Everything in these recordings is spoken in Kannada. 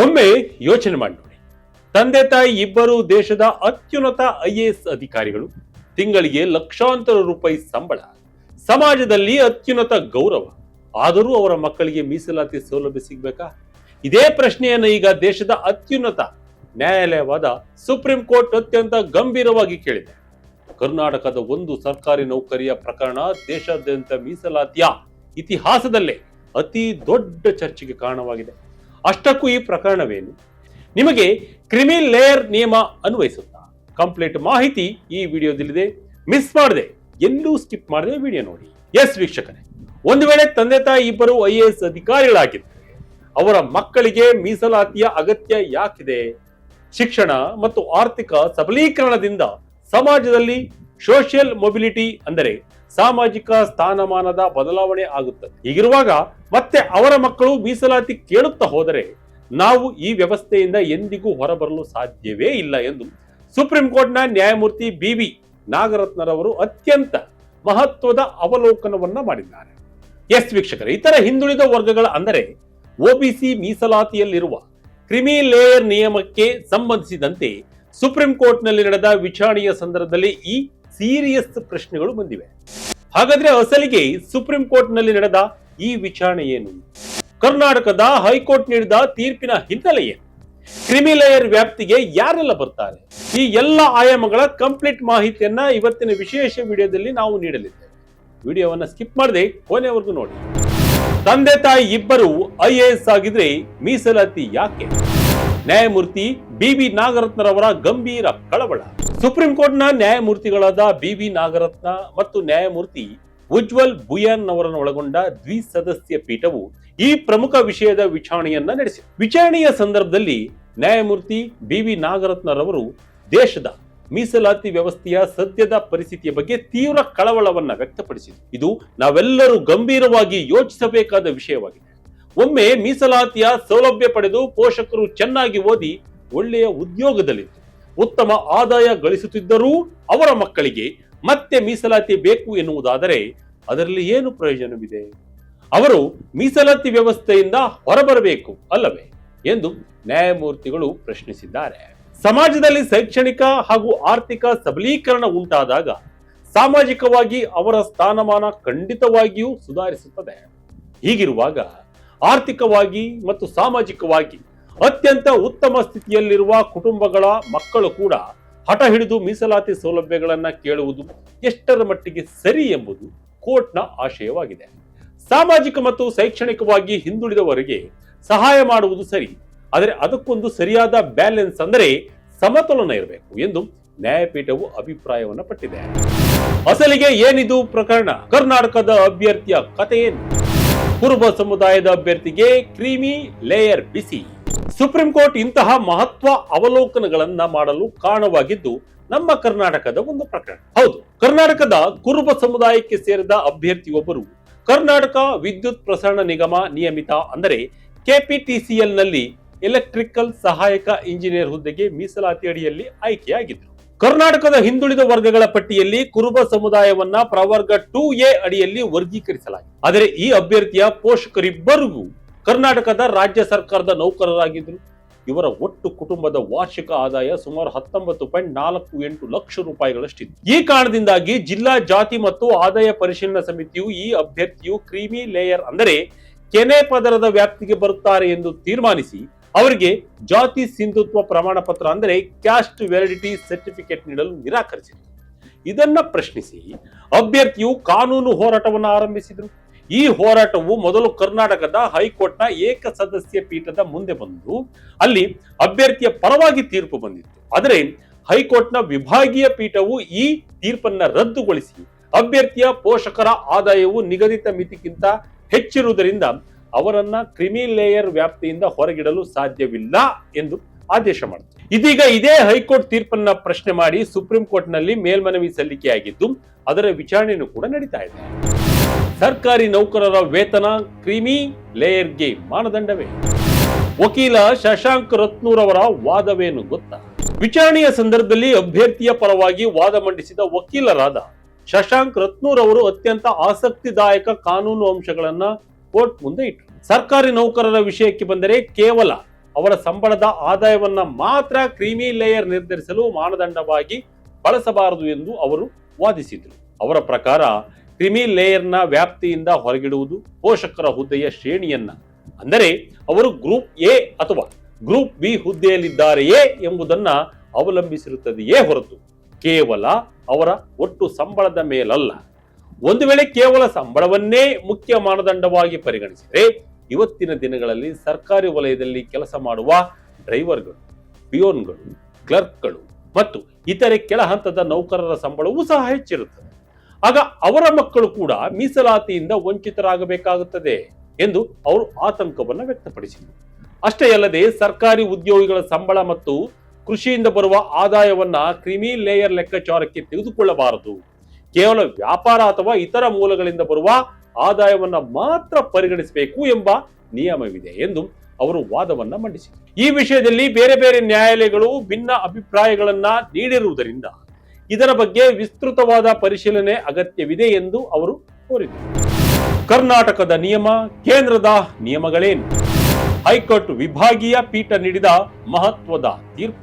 ಒಮ್ಮೆ ಯೋಚನೆ ಮಾಡಿ ನೋಡಿ, ತಂದೆ ತಾಯಿ ಇಬ್ಬರು ದೇಶದ ಅತ್ಯುನ್ನತ IAS ಅಧಿಕಾರಿಗಳು, ತಿಂಗಳಿಗೆ ಲಕ್ಷಾಂತರ ರೂಪಾಯಿ ಸಂಬಳ, ಸಮಾಜದಲ್ಲಿ ಅತ್ಯುನ್ನತ ಗೌರವ. ಆದರೂ ಅವರ ಮಕ್ಕಳಿಗೆ ಮೀಸಲಾತಿ ಸೌಲಭ್ಯ ಸಿಗ್ಬೇಕಾ? ಇದೇ ಪ್ರಶ್ನೆಯನ್ನು ಈಗ ದೇಶದ ಅತ್ಯುನ್ನತ ನ್ಯಾಯಾಲಯವಾದ ಸುಪ್ರೀಂ ಕೋರ್ಟ್ ಅತ್ಯಂತ ಗಂಭೀರವಾಗಿ ಕೇಳಿದೆ. ಕರ್ನಾಟಕದ ಒಂದು ಸರ್ಕಾರಿ ನೌಕರಿಯ ಪ್ರಕರಣ ದೇಶಾದ್ಯಂತ ಮೀಸಲಾತಿಯ ಇತಿಹಾಸದಲ್ಲೇ ಅತಿ ದೊಡ್ಡ ಚರ್ಚೆಗೆ ಕಾರಣವಾಗಿದೆ. ಅಷ್ಟಕ್ಕೂ ಈ ಪ್ರಕರಣವೇನು? ನಿಮಗೆ ಕ್ರಿಮಿ ಲೇಯರ್ ನಿಯಮ ಅನ್ವಯಿಸುತ್ತಾ? ಕಂಪ್ಲೀಟ್ ಮಾಹಿತಿ ಈ ವಿಡಿಯೋದಲ್ಲಿದೆ. ಮಿಸ್ ಮಾಡದೆ, ಎಲ್ಲೂ ಸ್ಕಿಪ್ ಮಾಡದೆ ವಿಡಿಯೋ ನೋಡಿ. ಎಸ್ ವೀಕ್ಷಕರೇ, ಒಂದು ವೇಳೆ ತಂದೆ ತಾಯಿ ಇಬ್ಬರು IAS ಅಧಿಕಾರಿಗಳಾಗಿದ್ದರೆ ಅವರ ಮಕ್ಕಳಿಗೆ ಮೀಸಲಾತಿಯ ಅಗತ್ಯ ಯಾಕಿದೆ? ಶಿಕ್ಷಣ ಮತ್ತು ಆರ್ಥಿಕ ಸಬಲೀಕರಣದಿಂದ ಸಮಾಜದಲ್ಲಿ ಸೋಷಿಯಲ್ ಮೊಬಿಲಿಟಿ ಅಂದರೆ ಸಾಮಾಜಿಕ ಸ್ಥಾನಮಾನದ ಬದಲಾವಣೆ ಆಗುತ್ತದೆ. ಹೀಗಿರುವಾಗ ಮತ್ತೆ ಅವರ ಮಕ್ಕಳು ಮೀಸಲಾತಿ ಕೇಳುತ್ತಾ ಹೋದರೆ ನಾವು ಈ ವ್ಯವಸ್ಥೆಯಿಂದ ಎಂದಿಗೂ ಹೊರಬರಲು ಸಾಧ್ಯವೇ ಇಲ್ಲ ಎಂದು ಸುಪ್ರೀಂ ಕೋರ್ಟ್ನ ನ್ಯಾಯಮೂರ್ತಿ BV ನಾಗರತ್ನರವರು ಅತ್ಯಂತ ಮಹತ್ವದ ಅವಲೋಕನವನ್ನ ಮಾಡಿದ್ದಾರೆ. ಎಸ್ ವೀಕ್ಷಕರೇ, ಇತರ ಹಿಂದುಳಿದ ವರ್ಗಗಳ ಅಂದರೆ OBC ಮೀಸಲಾತಿಯಲ್ಲಿರುವ ಕ್ರಿಮಿ ಲೇಯರ್ ನಿಯಮಕ್ಕೆ ಸಂಬಂಧಿಸಿದಂತೆ ಸುಪ್ರೀಂ ಕೋರ್ಟ್ನಲ್ಲಿ ನಡೆದ ವಿಚಾರಣೆಯ ಸಂದರ್ಭದಲ್ಲಿ ಈ ಸೀರಿಯಸ್ ಪ್ರಶ್ನೆಗಳು ಬಂದಿವೆ. ಹಾಗಾದ್ರೆ ಅಸಲಿಗೆ ಸುಪ್ರೀಂ ಕೋರ್ಟ್ನಲ್ಲಿ ನಡೆದ ಈ ವಿಚಾರಣೆ ಏನು? ಕರ್ನಾಟಕದ ಹೈಕೋರ್ಟ್ ನೀಡಿದ ತೀರ್ಪಿನ ಹಿನ್ನೆಲೆ ಏನು? ಕ್ರಿಮಿ ಲೇಯರ್ ವ್ಯಾಪ್ತಿಗೆ ಯಾರೆಲ್ಲ ಬರ್ತಾರೆ? ಈ ಎಲ್ಲ ಆಯಾಮಗಳ ಕಂಪ್ಲೀಟ್ ಮಾಹಿತಿಯನ್ನ ಇವತ್ತಿನ ವಿಶೇಷ ವಿಡಿಯೋದಲ್ಲಿ ನಾವು ನೀಡಲಿದ್ದೇವೆ. ವಿಡಿಯೋವನ್ನ ಸ್ಕಿಪ್ ಮಾಡದೆ ಕೊನೆವರೆಗೂ ನೋಡಿ. ತಂದೆ ತಾಯಿ ಇಬ್ಬರು IAS ಆಗಿದ್ರೆ ಮೀಸಲಾತಿ ಯಾಕೆ? ನ್ಯಾಯಮೂರ್ತಿ BV ನಾಗರತ್ನರವರ ಗಂಭೀರ ಕಳವಳ. ಸುಪ್ರೀಂ ಕೋರ್ಟ್ನ ನ್ಯಾಯಮೂರ್ತಿಗಳಾದ BV ನಾಗರತ್ನ ಮತ್ತು ನ್ಯಾಯಮೂರ್ತಿ ಉಜ್ವಲ್ ಬುಯಾನ್ ಅವರನ್ನು ಒಳಗೊಂಡ ದ್ವಿಸದಸ್ಯ ಪೀಠವು ಈ ಪ್ರಮುಖ ವಿಷಯದ ವಿಚಾರಣೆಯನ್ನ ನಡೆಸಿದೆ. ವಿಚಾರಣೆಯ ಸಂದರ್ಭದಲ್ಲಿ ನ್ಯಾಯಮೂರ್ತಿ BV ನಾಗರತ್ನರವರು ದೇಶದ ಮೀಸಲಾತಿ ವ್ಯವಸ್ಥೆಯ ಸದ್ಯದ ಪರಿಸ್ಥಿತಿಯ ಬಗ್ಗೆ ತೀವ್ರ ಕಳವಳವನ್ನ ವ್ಯಕ್ತಪಡಿಸಿದರು. ಇದು ನಾವೆಲ್ಲರೂ ಗಂಭೀರವಾಗಿ ಯೋಚಿಸಬೇಕಾದ ವಿಷಯವಾಗಿದೆ. ಒಮ್ಮೆ ಮೀಸಲಾತಿಯ ಸೌಲಭ್ಯ ಪಡೆದು ಪೋಷಕರು ಚೆನ್ನಾಗಿ ಓದಿ ಒಳ್ಳೆಯ ಉದ್ಯೋಗದಲ್ಲಿದ್ದು ಉತ್ತಮ ಆದಾಯ ಗಳಿಸುತ್ತಿದ್ದರೂ ಅವರ ಮಕ್ಕಳಿಗೆ ಮತ್ತೆ ಮೀಸಲಾತಿ ಬೇಕು ಎನ್ನುವುದಾದರೆ ಅದರಲ್ಲಿ ಏನು ಪ್ರಯೋಜನವಿದೆ? ಅವರು ಮೀಸಲಾತಿ ವ್ಯವಸ್ಥೆಯಿಂದ ಹೊರಬರಬೇಕು ಅಲ್ಲವೇ ಎಂದು ನ್ಯಾಯಮೂರ್ತಿಗಳು ಪ್ರಶ್ನಿಸಿದ್ದಾರೆ. ಸಮಾಜದಲ್ಲಿ ಶೈಕ್ಷಣಿಕ ಹಾಗೂ ಆರ್ಥಿಕ ಸಬಲೀಕರಣ ಉಂಟಾದಾಗ ಸಾಮಾಜಿಕವಾಗಿ ಅವರ ಸ್ಥಾನಮಾನ ಖಂಡಿತವಾಗಿಯೂ ಸುಧಾರಿಸುತ್ತದೆ. ಹೀಗಿರುವಾಗ ಆರ್ಥಿಕವಾಗಿ ಮತ್ತು ಸಾಮಾಜಿಕವಾಗಿ ಅತ್ಯಂತ ಉತ್ತಮ ಸ್ಥಿತಿಯಲ್ಲಿರುವ ಕುಟುಂಬಗಳ ಮಕ್ಕಳು ಕೂಡ ಹಠ ಹಿಡಿದು ಮೀಸಲಾತಿ ಸೌಲಭ್ಯಗಳನ್ನ ಕೇಳುವುದು ಎಷ್ಟರ ಮಟ್ಟಿಗೆ ಸರಿ ಎಂಬುದು ಕೋರ್ಟ್ನ ಆಶಯವಾಗಿದೆ. ಸಾಮಾಜಿಕ ಮತ್ತು ಶೈಕ್ಷಣಿಕವಾಗಿ ಹಿಂದುಳಿದವರಿಗೆ ಸಹಾಯ ಮಾಡುವುದು ಸರಿ, ಆದರೆ ಅದಕ್ಕೊಂದು ಸರಿಯಾದ ಬ್ಯಾಲೆನ್ಸ್ ಅಂದರೆ ಸಮತೋಲನ ಇರಬೇಕು ಎಂದು ನ್ಯಾಯಪೀಠವು ಅಭಿಪ್ರಾಯವನ್ನು ಪಟ್ಟಿದೆ. ಅಸಲಿಗೆ ಏನಿದು ಪ್ರಕರಣ? ಕರ್ನಾಟಕದ ಅಭ್ಯರ್ಥಿಯ ಕಥೆ ಏನು? ಕುರುಬ ಸಮುದಾಯದ ಅಭ್ಯರ್ಥಿಗೆ ಕ್ರೀಮಿ ಲೇಯರ್ ಬಿಸಿ. ಸುಪ್ರೀಂ ಕೋರ್ಟ್ ಇಂತಹ ಮಹತ್ವ ಅವಲೋಕನಗಳನ್ನ ಮಾಡಲು ಕಾರಣವಾಗಿದ್ದು ನಮ್ಮ ಕರ್ನಾಟಕದ ಒಂದು ಪ್ರಕರಣ. ಹೌದು, ಕರ್ನಾಟಕದ ಕುರುಬ ಸಮುದಾಯಕ್ಕೆ ಸೇರಿದ ಅಭ್ಯರ್ಥಿಯೊಬ್ಬರು ಕರ್ನಾಟಕ ವಿದ್ಯುತ್ ಪ್ರಸರಣ ನಿಗಮ ನಿಯಮಿತ ಅಂದರೆ KPTCL ನಲ್ಲಿ ಎಲೆಕ್ಟ್ರಿಕಲ್ ಸಹಾಯಕ ಇಂಜಿನಿಯರ್ ಹುದ್ದೆಗೆ ಮೀಸಲಾತಿ ಅಡಿಯಲ್ಲಿ ಆಯ್ಕೆಯಾಗಿದ್ದರು. ಕರ್ನಾಟಕದ ಹಿಂದುಳಿದ ವರ್ಗಗಳ ಪಟ್ಟಿಯಲ್ಲಿ ಕುರುಬ ಸಮುದಾಯವನ್ನ ಪ್ರವರ್ಗ 2A ಅಡಿಯಲ್ಲಿ ವರ್ಗೀಕರಿಸಲಾಗಿದೆ. ಆದರೆ ಈ ಅಭ್ಯರ್ಥಿಯ ಪೋಷಕರಿಬ್ಬರಿಗೂ ಕರ್ನಾಟಕದ ರಾಜ್ಯ ಸರ್ಕಾರದ ನೌಕರರಾಗಿದ್ದರು. ಇವರ ಒಟ್ಟು ಕುಟುಂಬದ ವಾರ್ಷಿಕ ಆದಾಯ ಸುಮಾರು 19.48 ಲಕ್ಷ ರೂಪಾಯಿಗಳಷ್ಟಿತ್ತು. ಈ ಕಾರಣದಿಂದಾಗಿ ಜಿಲ್ಲಾ ಜಾತಿ ಮತ್ತು ಆದಾಯ ಪರಿಶೀಲನಾ ಸಮಿತಿಯು ಈ ಅಭ್ಯರ್ಥಿಯು ಕ್ರೀಮಿ ಲೇಯರ್ ಅಂದರೆ ಕೆನೆ ಪದರದ ವ್ಯಾಪ್ತಿಗೆ ಬರುತ್ತಾರೆ ಎಂದು ತೀರ್ಮಾನಿಸಿ ಅವರಿಗೆ ಜಾತಿ ಸಿಂಧುತ್ವ ಪ್ರಮಾಣ ಪತ್ರ ಅಂದರೆ ಕ್ಯಾಸ್ಟ್ ವ್ಯಾಲಿಡಿಟಿ ಸರ್ಟಿಫಿಕೇಟ್ ನೀಡಲು ನಿರಾಕರಿಸಿದರು. ಇದನ್ನ ಪ್ರಶ್ನಿಸಿ ಅಭ್ಯರ್ಥಿಯು ಕಾನೂನು ಹೋರಾಟವನ್ನು ಆರಂಭಿಸಿದರು. ಈ ಹೋರಾಟವು ಮೊದಲು ಕರ್ನಾಟಕದ ಹೈಕೋರ್ಟ್ನ ಏಕಸದಸ್ಯ ಪೀಠದ ಮುಂದೆ ಬಂದು ಅಲ್ಲಿ ಅಭ್ಯರ್ಥಿಯ ಪರವಾಗಿ ತೀರ್ಪು ಬಂದಿತ್ತು. ಆದರೆ ಹೈಕೋರ್ಟ್ನ ವಿಭಾಗೀಯ ಪೀಠವು ಈ ತೀರ್ಪನ್ನ ರದ್ದುಗೊಳಿಸಿ ಅಭ್ಯರ್ಥಿಯ ಪೋಷಕರ ಆದಾಯವು ನಿಗದಿತ ಮಿತಿಗಿಂತ ಹೆಚ್ಚಿರುವುದರಿಂದ ಅವರನ್ನ ಕ್ರಿಮಿ ಲೇಯರ್ ವ್ಯಾಪ್ತಿಯಿಂದ ಹೊರಗಿಡಲು ಸಾಧ್ಯವಿಲ್ಲ ಎಂದು ಆದೇಶ ಮಾಡಿತು. ಇದೀಗ ಇದೇ ಹೈಕೋರ್ಟ್ ತೀರ್ಪನ್ನ ಪ್ರಶ್ನೆ ಮಾಡಿ ಸುಪ್ರೀಂ ಕೋರ್ಟ್ ನಲ್ಲಿ ಮೇಲ್ಮನವಿ ಸಲ್ಲಿಕೆಯಾಗಿದ್ದು ಅದರ ವಿಚಾರಣೆಯೂ ಕೂಡ ನಡೀತಾ ಇದೆ. ಸರ್ಕಾರಿ ನೌಕರರ ವೇತನ ಕ್ರಿಮಿ ಲೇಯರ್ಗೆ ಮಾನದಂಡವೇ? ವಕೀಲ ಶಶಾಂಕ್ ರತ್ನೂರ್ ಅವರ ವಾದವೇನು ಗೊತ್ತಾ? ವಿಚಾರಣೆಯ ಸಂದರ್ಭದಲ್ಲಿ ಅಭ್ಯರ್ಥಿಯ ಪರವಾಗಿ ವಾದ ಮಂಡಿಸಿದ ವಕೀಲರಾದ ಶಶಾಂಕ್ ರತ್ನೂರ್ ಅವರು ಅತ್ಯಂತ ಆಸಕ್ತಿದಾಯಕ ಕಾನೂನು ಅಂಶಗಳನ್ನ ಕೋರ್ಟ್ ಮುಂದೆ ಇಟ್ಟರು. ಸರ್ಕಾರಿ ನೌಕರರ ವಿಷಯಕ್ಕೆ ಬಂದರೆ ಕೇವಲ ಅವರ ಸಂಬಳದ ಆದಾಯವನ್ನ ಮಾತ್ರ ಕ್ರೀಮಿ ಲೇಯರ್ ನಿರ್ಧರಿಸಲು ಮಾನದಂಡವಾಗಿ ಬಳಸಬಾರದು ಎಂದು ಅವರು ವಾದಿಸಿದರು. ಅವರ ಪ್ರಕಾರ ಕ್ರಿಮಿ ಲೇಯರ್ನ ವ್ಯಾಪ್ತಿಯಿಂದ ಹೊರಗಿಡುವುದು ಪೋಷಕರ ಹುದ್ದೆಯ ಶ್ರೇಣಿಯನ್ನ, ಅಂದರೆ ಅವರು ಗ್ರೂಪ್ ಎ ಅಥವಾ ಗ್ರೂಪ್ ಬಿ ಹುದ್ದೆಯಲ್ಲಿದ್ದಾರೆಯೇ ಎಂಬುದನ್ನ ಅವಲಂಬಿಸಿರುತ್ತದೆಯೇ ಹೊರತು ಕೇವಲ ಅವರ ಒಟ್ಟು ಸಂಬಳದ ಮೇಲಲ್ಲ. ಒಂದು ವೇಳೆ ಕೇವಲ ಸಂಬಳವನ್ನೇ ಮುಖ್ಯ ಮಾನದಂಡವಾಗಿ ಪರಿಗಣಿಸಿದರೆ ಇವತ್ತಿನ ದಿನಗಳಲ್ಲಿ ಸರ್ಕಾರಿ ವಲಯದಲ್ಲಿ ಕೆಲಸ ಮಾಡುವ ಡ್ರೈವರ್ಗಳು, ಪಿಯೋನ್ಗಳು, ಕ್ಲರ್ಕ್ಗಳು ಮತ್ತು ಇತರೆ ಕೆಳ ಹಂತದ ನೌಕರರ ಸಂಬಳವೂ ಸಹ ಹೆಚ್ಚಿರುತ್ತದೆ. ಆಗ ಅವರ ಮಕ್ಕಳು ಕೂಡ ಮೀಸಲಾತಿಯಿಂದ ವಂಚಿತರಾಗಬೇಕಾಗುತ್ತದೆ ಎಂದು ಅವರು ಆತಂಕವನ್ನು ವ್ಯಕ್ತಪಡಿಸಿದರು. ಅಷ್ಟೇ ಅಲ್ಲದೆ ಸರ್ಕಾರಿ ಉದ್ಯೋಗಿಗಳ ಸಂಬಳ ಮತ್ತು ಕೃಷಿಯಿಂದ ಬರುವ ಆದಾಯವನ್ನ ಕ್ರಿಮಿ ಲೇಯರ್ ಲೆಕ್ಕಾಚಾರಕ್ಕೆ ತೆಗೆದುಕೊಳ್ಳಬಾರದು, ಕೇವಲ ವ್ಯಾಪಾರ ಅಥವಾ ಇತರ ಮೂಲಗಳಿಂದ ಬರುವ ಆದಾಯವನ್ನ ಮಾತ್ರ ಪರಿಗಣಿಸಬೇಕು ಎಂಬ ನಿಯಮವಿದೆ ಎಂದು ಅವರು ವಾದವನ್ನ ಮಂಡಿಸಿದರು. ಈ ವಿಷಯದಲ್ಲಿ ಬೇರೆ ಬೇರೆ ನ್ಯಾಯಾಲಯಗಳು ಭಿನ್ನ ಅಭಿಪ್ರಾಯಗಳನ್ನ ನೀಡಿರುವುದರಿಂದ ಇದರ ಬಗ್ಗೆ ವಿಸ್ತೃತವಾದ ಪರಿಶೀಲನೆ ಅಗತ್ಯವಿದೆ ಎಂದು ಅವರು ಕೋರಿದರು. ಕರ್ನಾಟಕದ ನಿಯಮ, ಕೇಂದ್ರದ ನಿಯಮಗಳೇನು? ಹೈಕೋರ್ಟ್ ವಿಭಾಗೀಯ ಪೀಠ ನೀಡಿದ ಮಹತ್ವದ ತೀರ್ಪು.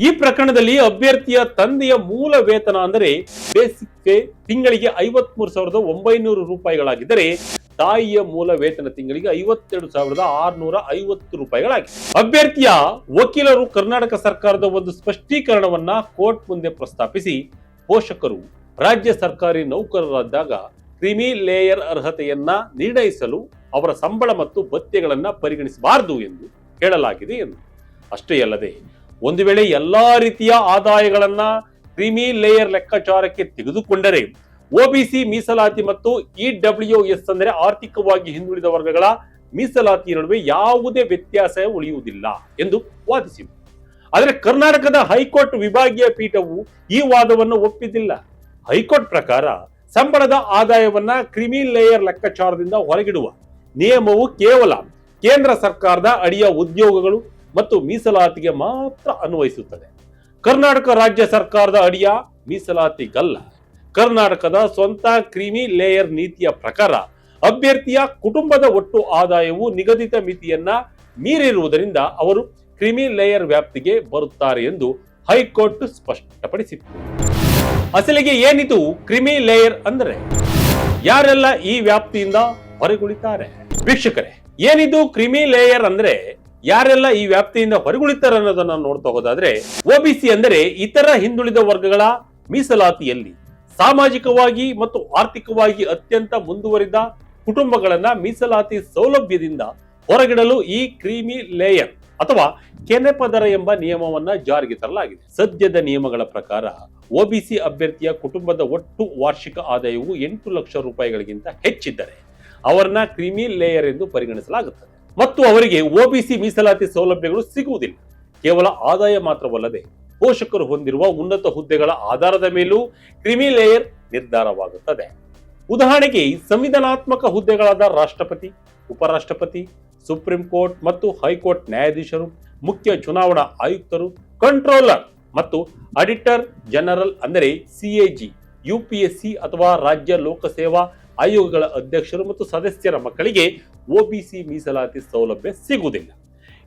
ಈ ಪ್ರಕರಣದಲ್ಲಿ ಅಭ್ಯರ್ಥಿಯ ತಂದೆಯ ಮೂಲ ವೇತನ ಅಂದರೆ ಬೇಸಿಕ್ ಪೇ ತಿಂಗಳಿಗೆ 53,900 ರೂಪಾಯಿಗಳಾಗಿದ್ದರೆ ತಾಯಿಯ ಮೂಲ ವೇತನ ತಿಂಗಳಿಗೆ 52,650 ರೂಪಾಯಿಗಳಾಗಿದೆ. ಅಭ್ಯರ್ಥಿಯ ವಕೀಲರು ಕರ್ನಾಟಕ ಸರ್ಕಾರದ ಒಂದು ಸ್ಪಷ್ಟೀಕರಣವನ್ನ ಕೋರ್ಟ್ ಮುಂದೆ ಪ್ರಸ್ತಾಪಿಸಿ, ಪೋಷಕರು ರಾಜ್ಯ ಸರ್ಕಾರಿ ನೌಕರರಾದಾಗ ಕ್ರಿಮಿ ಲೇಯರ್ ಅರ್ಹತೆಯನ್ನ ನಿರ್ಣಯಿಸಲು ಅವರ ಸಂಬಳ ಮತ್ತು ಭತ್ಯೆಗಳನ್ನ ಪರಿಗಣಿಸಬಾರದು ಎಂದು ಹೇಳಲಾಗಿದೆ ಎಂದು. ಅಷ್ಟೇ ಅಲ್ಲದೆ ಒಂದು ವೇಳೆ ಎಲ್ಲಾ ರೀತಿಯ ಆದಾಯಗಳನ್ನ ಕ್ರಿಮಿ ಲೇಯರ್ ಲೆಕ್ಕಾಚಾರಕ್ಕೆ ತೆಗೆದುಕೊಂಡರೆ ಒಬಿಸಿ ಮೀಸಲಾತಿ ಮತ್ತು ಇಡಬ್ಲ್ಯೂಎಸ್ ಅಂದರೆ ಆರ್ಥಿಕವಾಗಿ ಹಿಂದುಳಿದ ವರ್ಗಗಳ ಮೀಸಲಾತಿ ನಡುವೆ ಯಾವುದೇ ವ್ಯತ್ಯಾಸ ಉಳಿಯುವುದಿಲ್ಲ ಎಂದು ವಾದಿಸಿದರು. ಆದರೆ ಕರ್ನಾಟಕದ ಹೈಕೋರ್ಟ್ ವಿಭಾಗೀಯ ಪೀಠವು ಈ ವಾದವನ್ನು ಒಪ್ಪಿದಿಲ್ಲ. ಹೈಕೋರ್ಟ್ ಪ್ರಕಾರ ಸಂಬಳದ ಆದಾಯವನ್ನ ಕ್ರಿಮಿ ಲೇಯರ್ ಲೆಕ್ಕಾಚಾರದಿಂದ ಹೊರಗಿಡುವ ನಿಯಮವು ಕೇವಲ ಕೇಂದ್ರ ಸರ್ಕಾರದ ಅಡಿಯ ಉದ್ಯೋಗಗಳು ಮತ್ತು ಮೀಸಲಾತಿಗೆ ಮಾತ್ರ ಅನ್ವಯಿಸುತ್ತದೆ. ಕರ್ನಾಟಕ ರಾಜ್ಯ ಸರ್ಕಾರದ ಅಡಿಯ ಮೀಸಲಾತಿಗಲ್ಲ. ಕರ್ನಾಟಕದ ಸ್ವಂತ ಕ್ರಿಮಿ ಲೇಯರ್ ನೀತಿಯ ಪ್ರಕಾರ ಅಭ್ಯರ್ಥಿಯ ಕುಟುಂಬದ ಒಟ್ಟು ಆದಾಯವು ನಿಗದಿತ ಮಿತಿಯನ್ನ ಮೀರಿರುವುದರಿಂದ ಅವರು ಕ್ರಿಮಿ ಲೇಯರ್ ವ್ಯಾಪ್ತಿಗೆ ಬರುತ್ತಾರೆ ಎಂದು ಹೈಕೋರ್ಟ್ ಸ್ಪಷ್ಟಪಡಿಸಿತ್ತು. ಅಸಲಿಗೆ ಏನಿದು ಕ್ರಿಮಿ ಲೇಯರ್ ಅಂದ್ರೆ? ಯಾರೆಲ್ಲ ಈ ವ್ಯಾಪ್ತಿಯಿಂದ ಹೊರಗುಳಿತಾರೆ? ವೀಕ್ಷಕರೇ, ಏನಿದು ಕ್ರಿಮಿ ಲೇಯರ್ ಅಂದ್ರೆ ಯಾರೆಲ್ಲ ಈ ವ್ಯಾಪ್ತಿಯಿಂದ ಹೊರಗುಳಿತಾರೆ ಅನ್ನೋದನ್ನ ನೋಡ್ತಾ ಹೋದಾದ್ರೆ, ಒಬಿಸಿ ಅಂದರೆ ಇತರ ಹಿಂದುಳಿದ ವರ್ಗಗಳ ಮೀಸಲಾತಿಯಲ್ಲಿ ಸಾಮಾಜಿಕವಾಗಿ ಮತ್ತು ಆರ್ಥಿಕವಾಗಿ ಅತ್ಯಂತ ಮುಂದುವರಿದ ಕುಟುಂಬಗಳನ್ನ ಮೀಸಲಾತಿ ಸೌಲಭ್ಯದಿಂದ ಹೊರಗಿಡಲು ಈ ಕ್ರಿಮಿ ಲೇಯರ್ ಅಥವಾ ಕೆನೆಪ ದರ ಎಂಬ ನಿಯಮವನ್ನ ಜಾರಿಗೆ ತರಲಾಗಿದೆ. ಸದ್ಯದ ನಿಯಮಗಳ ಪ್ರಕಾರ ಒಬಿಸಿ ಅಭ್ಯರ್ಥಿಯ ಕುಟುಂಬದ ಒಟ್ಟು ವಾರ್ಷಿಕ ಆದಾಯವು 8 ಲಕ್ಷ ರೂಪಾಯಿಗಳಿಗಿಂತ ಹೆಚ್ಚಿದ್ದರೆ ಅವರನ್ನ ಕ್ರಿಮಿ ಲೇಯರ್ ಎಂದು ಪರಿಗಣಿಸಲಾಗುತ್ತದೆ ಮತ್ತು ಅವರಿಗೆ ಒಬಿಸಿ ಮೀಸಲಾತಿ ಸೌಲಭ್ಯಗಳು ಸಿಗುವುದಿಲ್ಲ. ಕೇವಲ ಆದಾಯ ಮಾತ್ರವಲ್ಲದೆ ಪೋಷಕರು ಹೊಂದಿರುವ ಉನ್ನತ ಹುದ್ದೆಗಳ ಆಧಾರದ ಮೇಲೂ ಕ್ರಿಮಿ ಲೇಯರ್ ನಿರ್ಧಾರವಾಗುತ್ತದೆ. ಉದಾಹರಣೆಗೆ, ಸಂವಿಧಾನಾತ್ಮಕ ಹುದ್ದೆಗಳಾದ ರಾಷ್ಟ್ರಪತಿ, ಉಪರಾಷ್ಟ್ರಪತಿ, ಸುಪ್ರೀಂ ಕೋರ್ಟ್ ಮತ್ತು ಹೈಕೋರ್ಟ್ ನ್ಯಾಯಾಧೀಶರು, ಮುಖ್ಯ ಚುನಾವಣಾ ಆಯುಕ್ತರು, ಕಂಟ್ರೋಲರ್ ಮತ್ತು ಆಡಿಟರ್ ಜನರಲ್ ಅಂದರೆ ಸಿಎಜಿ, ಯುಪಿಎಸ್ಸಿ ಅಥವಾ ರಾಜ್ಯ ಲೋಕಸೇವಾ ಆಯೋಗಗಳ ಅಧ್ಯಕ್ಷರು ಮತ್ತು ಸದಸ್ಯರ ಮಕ್ಕಳಿಗೆ ಒಬಿಸಿ ಮೀಸಲಾತಿ ಸೌಲಭ್ಯ ಸಿಗುವುದಿಲ್ಲ.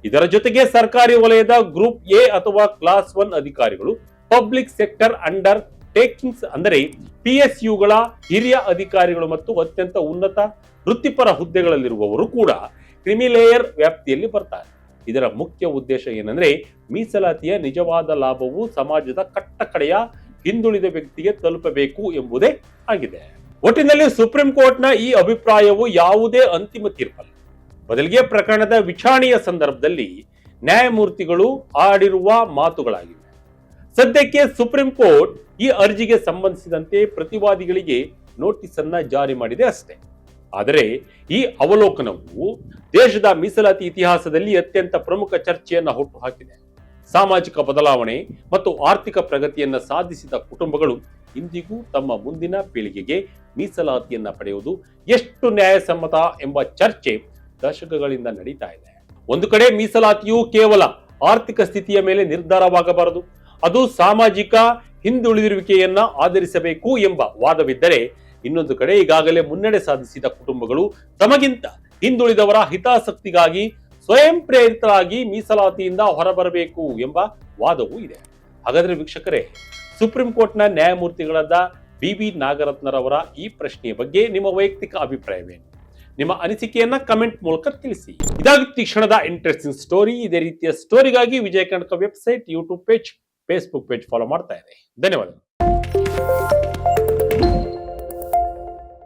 ಇದರ ಜೊತೆಗೆ ಸರ್ಕಾರಿ ವಲಯದ ಗ್ರೂಪ್ ಎ ಅಥವಾ ಕ್ಲಾಸ್ 1 ಅಧಿಕಾರಿಗಳು, ಪಬ್ಲಿಕ್ ಸೆಕ್ಟರ್ ಅಂಡರ್ ಟೇಕಿಂಗ್ಸ್ ಅಂದರೆ ಪಿಎಸ್ಯುಗಳ ಹಿರಿಯ ಅಧಿಕಾರಿಗಳು ಮತ್ತು ಅತ್ಯಂತ ಉನ್ನತ ವೃತ್ತಿಪರ ಹುದ್ದೆಗಳಲ್ಲಿರುವವರು ಕೂಡ ಕ್ರಿಮಿ ಲೇಯರ್ ವ್ಯಾಪ್ತಿಯಲ್ಲಿ ಬರ್ತಾರೆ. ಇದರ ಮುಖ್ಯ ಉದ್ದೇಶ ಏನಂದ್ರೆ, ಮೀಸಲಾತಿಯ ನಿಜವಾದ ಲಾಭವು ಸಮಾಜದ ಕಟ್ಟಕಡೆಯ ಹಿಂದುಳಿದ ವ್ಯಕ್ತಿಗೆ ತಲುಪಬೇಕು ಎಂಬುದೇ ಆಗಿದೆ. ಒಟ್ಟಿನಲ್ಲಿ ಸುಪ್ರೀಂ ಕೋರ್ಟ್ನ ಈ ಅಭಿಪ್ರಾಯವು ಯಾವುದೇ ಅಂತಿಮ ತೀರ್ಪಲ್ಲ, ಬದಲಿಗೆ ಪ್ರಕರಣದ ವಿಚಾರಣೆಯ ಸಂದರ್ಭದಲ್ಲಿ ನ್ಯಾಯಮೂರ್ತಿಗಳು ಆಡಿರುವ ಮಾತುಗಳಾಗಿವೆ. ಸದ್ಯಕ್ಕೆ ಸುಪ್ರೀಂ ಕೋರ್ಟ್ ಈ ಅರ್ಜಿಗೆ ಸಂಬಂಧಿಸಿದಂತೆ ಪ್ರತಿವಾದಿಗಳಿಗೆ ನೋಟಿಸ್ ಅನ್ನ ಜಾರಿ ಮಾಡಿದೆ ಅಷ್ಟೇ. ಆದರೆ ಈ ಅವಲೋಕನವು ದೇಶದ ಮೀಸಲಾತಿ ಇತಿಹಾಸದಲ್ಲಿ ಅತ್ಯಂತ ಪ್ರಮುಖ ಚರ್ಚೆಯನ್ನು ಹುಟ್ಟುಹಾಕಿದೆ. ಸಾಮಾಜಿಕ ಬದಲಾವಣೆ ಮತ್ತು ಆರ್ಥಿಕ ಪ್ರಗತಿಯನ್ನು ಸಾಧಿಸಿದ ಕುಟುಂಬಗಳು ಇಂದಿಗೂ ತಮ್ಮ ಮುಂದಿನ ಪೀಳಿಗೆಗೆ ಮೀಸಲಾತಿಯನ್ನ ಪಡೆಯುವುದು ಎಷ್ಟು ನ್ಯಾಯಸಮ್ಮತ ಎಂಬ ಚರ್ಚೆ ದಶಕಗಳಿಂದ ನಡೀತಾ ಇದೆ. ಒಂದು ಕಡೆ ಮೀಸಲಾತಿಯು ಕೇವಲ ಆರ್ಥಿಕ ಸ್ಥಿತಿಯ ಮೇಲೆ ನಿರ್ಧಾರವಾಗಬಾರದು, ಅದು ಸಾಮಾಜಿಕ ಹಿಂದುಳಿದಿರುವಿಕೆಯನ್ನ ಆಧರಿಸಬೇಕು ಎಂಬ ವಾದವಿದ್ದರೆ, ಇನ್ನೊಂದು ಕಡೆ ಈಗಾಗಲೇ ಮುನ್ನಡೆ ಸಾಧಿಸಿದ ಕುಟುಂಬಗಳು ತಮಗಿಂತ ಹಿಂದುಳಿದವರ ಹಿತಾಸಕ್ತಿಗಾಗಿ ಸ್ವಯಂ ಪ್ರೇರಿತರಾಗಿ ಮೀಸಲಾತಿಯಿಂದ ಹೊರಬರಬೇಕು ಎಂಬ ವಾದವೂ ಇದೆ. ಹಾಗಾದ್ರೆ ವೀಕ್ಷಕರೇ, ಸುಪ್ರೀಂ ಕೋರ್ಟ್ನ ನ್ಯಾಯಮೂರ್ತಿಗಳಾದ ಬಿ ನಾಗರತ್ನರವರ ಈ ಪ್ರಶ್ನೆಯ ಬಗ್ಗೆ ನಿಮ್ಮ ವೈಯಕ್ತಿಕ ಅಭಿಪ್ರಾಯವೇನು? ನಿಮ್ಮ ಅನಿಸಿಕೆಯನ್ನ ಕಮೆಂಟ್ ಮೂಲಕ ತಿಳಿಸಿ. ಇದಾಗಿತ್ತು ಈ ಕ್ಷಣದ ಇಂಟ್ರೆಸ್ಟಿಂಗ್ ಸ್ಟೋರಿ. ಇದೇ ರೀತಿಯ ಸ್ಟೋರಿಗಾಗಿ Vijaya Karnataka website, YouTube page, Facebook page follow ಮಾಡ್ತಾ ಇದೆ. ಧನ್ಯವಾದಗಳು.